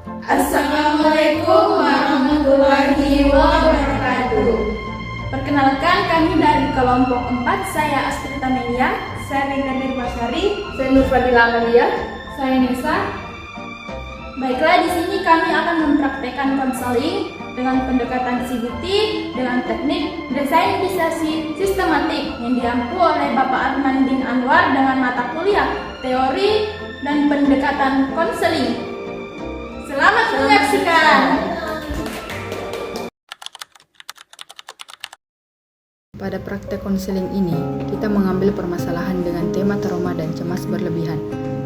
Assalamualaikum warahmatullahi wabarakatuh. Perkenalkan, kami dari kelompok 4, saya Astrid Amelia, Saya Rina Nirmasari. Saya Nurfadila Amalia. saya Nesa. Baiklah, di sini kami akan mempraktekkan konseling dengan pendekatan CBT dengan teknik desainisasi sistematik yang diampu oleh Bapak Armandin Anwar dengan mata kuliah teori dan pendekatan konseling. Selamat menyaksikan. Pada praktek konseling ini, kita mengambil permasalahan dengan tema trauma dan cemas berlebihan.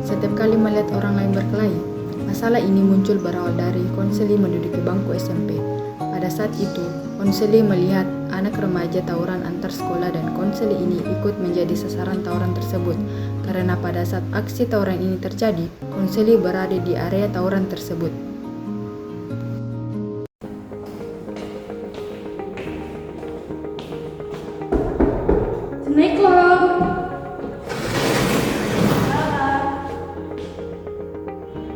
Setiap kali melihat orang lain berkelahi, masalah ini muncul berawal dari konseli menduduki bangku SMP. Pada saat itu, konseli melihat anak remaja tawuran antar sekolah dan konseli ini ikut menjadi sasaran tawuran tersebut. Karena pada saat aksi tawuran ini terjadi, konseli berada di area tawuran tersebut. Assalamualaikum.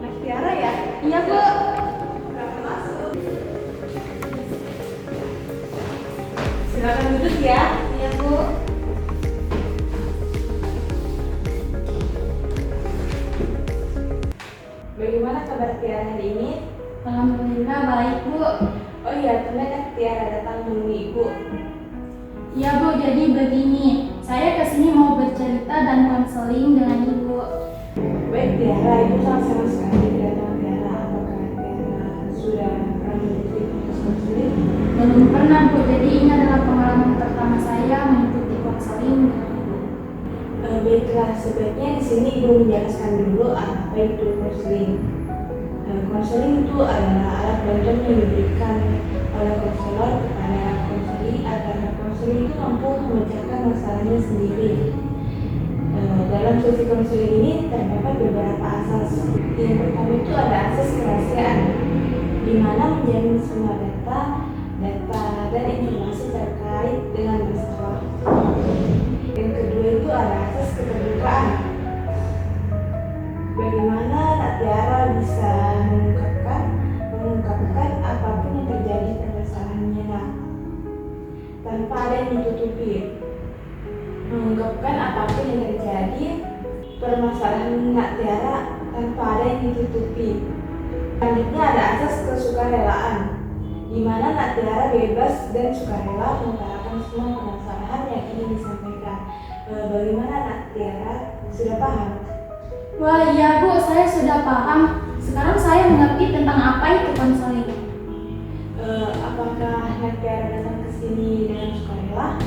Nak Tiara ya? Iya, Bu. Silakan masuk. Silakan duduk ya. Iya, Bu. Bagaimana kabar Tiara hari ini? Alhamdulillah baik, Bu. Oh iya, tumben Tiara datang menemui Ibu. Iya, Bu, jadi begini, saya kesini mau bercerita dan konseling dengan Ibu. Baik Tiara, Ibu sangat senang sekali kedatangan Tiara. Apakah Tiara sudah pernah mengikuti proses konseling? Belum pernah, Bu, jadi ini adalah pengalaman pertama saya mengikuti konseling dengan Ibu. Baiklah, sebaiknya di sini Ibu menjelaskan dulu apa itu konseling. Konseling itu adalah alat bantuan yang diberikan oleh konselor kepada konseli agar konseli itu mampu memecahkan masalahnya sendiri. Dalam sesi konseling ini terdapat beberapa asas. Yang pertama itu ada asas kerahasiaan, di mana menjamin semua data dan informasi terkait dengan masalah. Yang kedua itu ada asas keterbukaan. Bagaimana Nak Tiara bisa mengungkapkan apapun yang terjadi permasalahannya Nak, tanpa ada yang ditutupi. Mengungkapkan apapun yang terjadi permasalahan Nak Tiara tanpa ada yang ditutupi. Selanjutnya ada asas kesukarelaan, di mana Nak Tiara bebas dan sukarela mengutarakan semua permasalahan yang ingin disampaikan. Bagaimana Nak Tiara, sudah paham? Wah, iya, Bu, saya sudah paham. Sekarang saya mengerti tentang apa itu konseling. Apakah Nak Tiara datang ke sini dengan sukarela?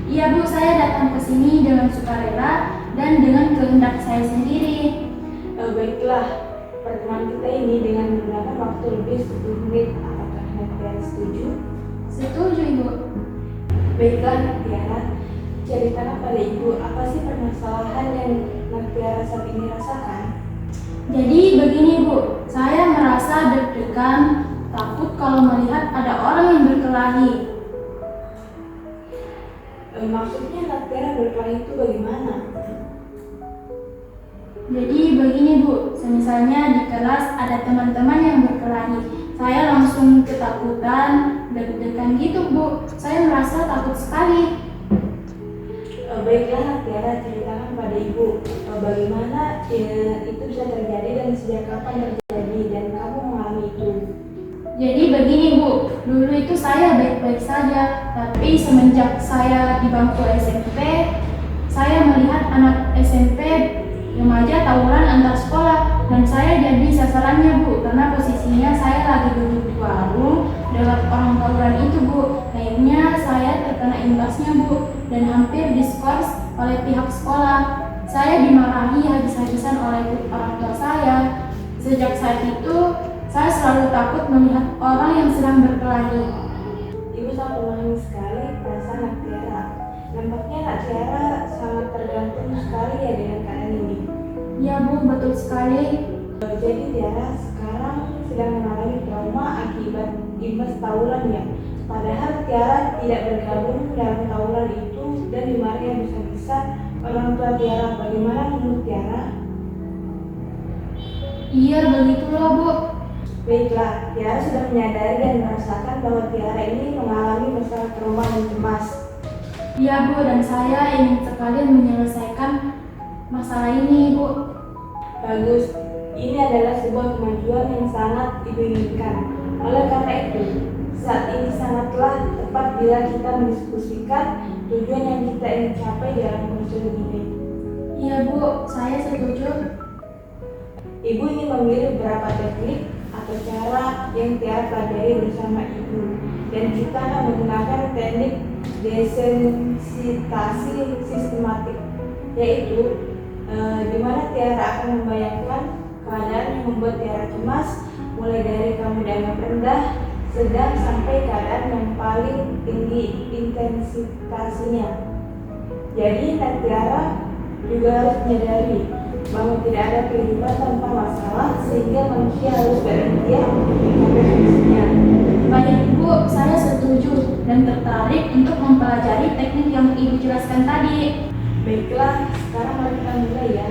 Iya, Bu, saya datang ke sini dengan sukarela dan dengan kehendak saya sendiri. Baiklah, pertemuan kita ini dengan menggunakan waktu lebih 10 menit. Apakah Nak Tiara setuju? Setuju, Ibu. Baiklah Nak Tiara, ceritakan pada Ibu apa sih permasalahan yang Nak Tiara saat ini rasakan? Jadi begini, Bu, saya merasa deg-degan, takut kalau melihat ada orang yang berkelahi. Maksudnya Nak Tiara berkelahi itu bagaimana? Jadi begini, Bu, misalnya di kelas ada teman-teman yang berkelahi, saya langsung ketakutan, deg-degan gitu, Bu. Saya merasa takut sekali. Baiklah Nak Tiara, ceritakan pada Ibu bagaimana itu bisa terjadi dan sejak kapan terjadi dan kamu mengalami itu. Jadi begini, Bu, dulu itu saya baik-baik saja, tapi semenjak saya di bangku SMP, saya melihat anak SMP remaja tawuran antar sekolah dan saya jadi sasarannya, Bu, karena posisinya saya lagi duduk di warung dekat orang tawuran itu, Bu. Akhirnya saya terkena imbasnya, Bu, dan hampir diskors oleh pihak sekolah. Saya dimarahi habis-habisan oleh orang tua saya. Sejak saat itu, saya selalu takut melihat orang yang sedang berkelahi. Ibu sangat memahami sekali perasaan Nak Tiara. Nampaknya Nak Tiara sangat tergantung sekali ya dengan keadaan ini. Ya, Bu, betul sekali. Jadi Tiara sekarang sedang mengalami trauma akibat imbas tawuran ya. Padahal Tiara tidak bergabung dalam tawuran itu dan dimarahi habis-habisan orang tua Tiara. Bagaimana menurut Tiara? Iya, begitulah Bu. Baiklah, Tiara sudah menyadari dan merasakan bahwa Tiara ini mengalami masalah trauma dan cemas. Iya Bu, dan saya ingin sekali menyelesaikan masalah ini Bu. Bagus, ini adalah sebuah kemajuan yang sangat Ibu inginkan. Oleh karena itu, saat ini sangatlah tepat bila kita mendiskusikan tujuan yang kita ingin capai dalam konseling ini. Iya Bu, saya setuju. Ibu ingin memilih beberapa teknik atau cara yang Tiara pelajari bersama Ibu, dan kita akan menggunakan teknik desensitasi sistematik, yaitu di mana Tiara akan membayangkan keadaan yang membuat Tiara cemas, mulai dari kamu dianggap rendah, sedang sampai keadaan yang paling tinggi intensitasnya. Jadi Tiara juga harus menyadari bahwa tidak ada kehidupan tanpa masalah, sehingga manusia harus berikhtiar mencapai fungsinya. Baik Bu, saya setuju dan tertarik untuk mempelajari teknik yang Ibu jelaskan tadi. Baiklah, sekarang mari kita mulai ya.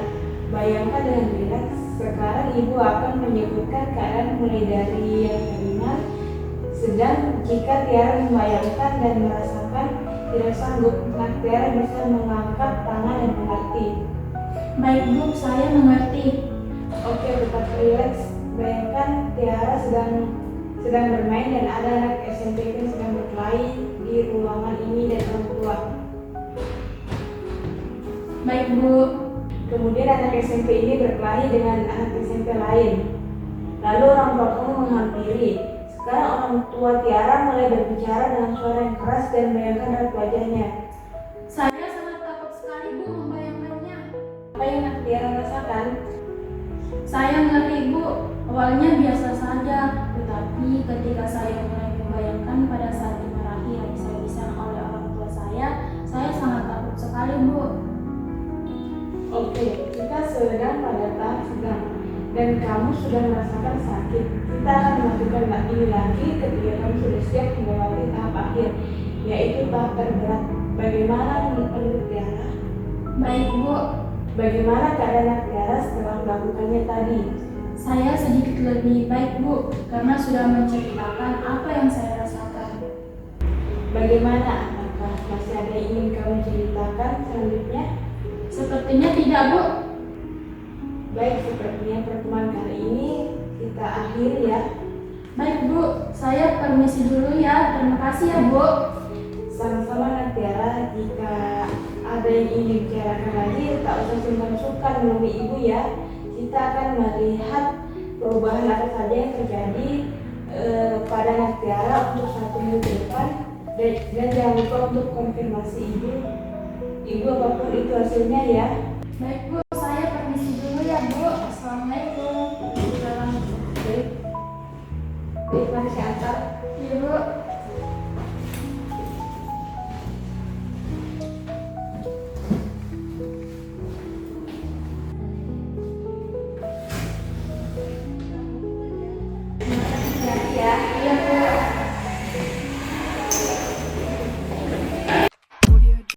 Bayangkan dengan rileks, sekarang Ibu akan menyebutkan keadaan mulai dari yang ringan, sedang jika Tiara membayangkan dan merasakan tidak sanggup, Tiara bisa mengangkat tangan dan mengerti. Baik Bu, saya mengerti. Oke, tetap rileks. Bayangkan Tiara sedang bermain dan ada anak SMP yang sedang berkelahi di ruangan ini dan orang tua. Baik Bu. Kemudian anak SMP ini berkelahi dengan anak SMP lain. Lalu orang tua kamu menghampiri. Sekarang orang tua Tiara mulai berbicara dengan suara yang keras dan bayangkan raut wajahnya. Saya sangat takut sekali Bu membayangkannya. Apa yang Tiara rasakan? Saya ngeri Bu, awalnya biasa saja, tetapi ketika saya mulai membayangkan pada saat dimarahi habis-habisan oleh orang tua saya sangat takut sekali Bu. Oke, kita sedang pada tahap sedang dan kamu sudah merasakan sakit. Kita akan melakukan ini lagi ketika kamu sudah siap melewati tahap akhir, yaitu tahap terberat. Bagaimana menurut Tiara? Baik Bu. Bagaimana keadaan Tiara setelah melakukannya tadi? Saya sedikit lebih baik Bu, karena sudah menceritakan apa yang saya rasakan. Bagaimana? Apakah masih ada yang ingin kamu ceritakan selanjutnya? Sepertinya tidak Bu. Baik, sepertinya pertemuan kali ini kita akhiri ya. Baik Bu, saya permisi dulu ya. Terima kasih ya Bu. Sama-sama Tiara, jika ada yang ingin dibicarakan lagi, tak usah sungkan-sungkan menemui Ibu ya. Kita akan melihat perubahan apa saja yang terjadi pada Tiara untuk 1 minggu ke depan, dan jangan lupa untuk konfirmasi Ibu apapun itu hasilnya ya. Baik Bu, saya permisi dulu ya Bu. Assalamualaikum. Baik, mari saya antar. Iya Bu.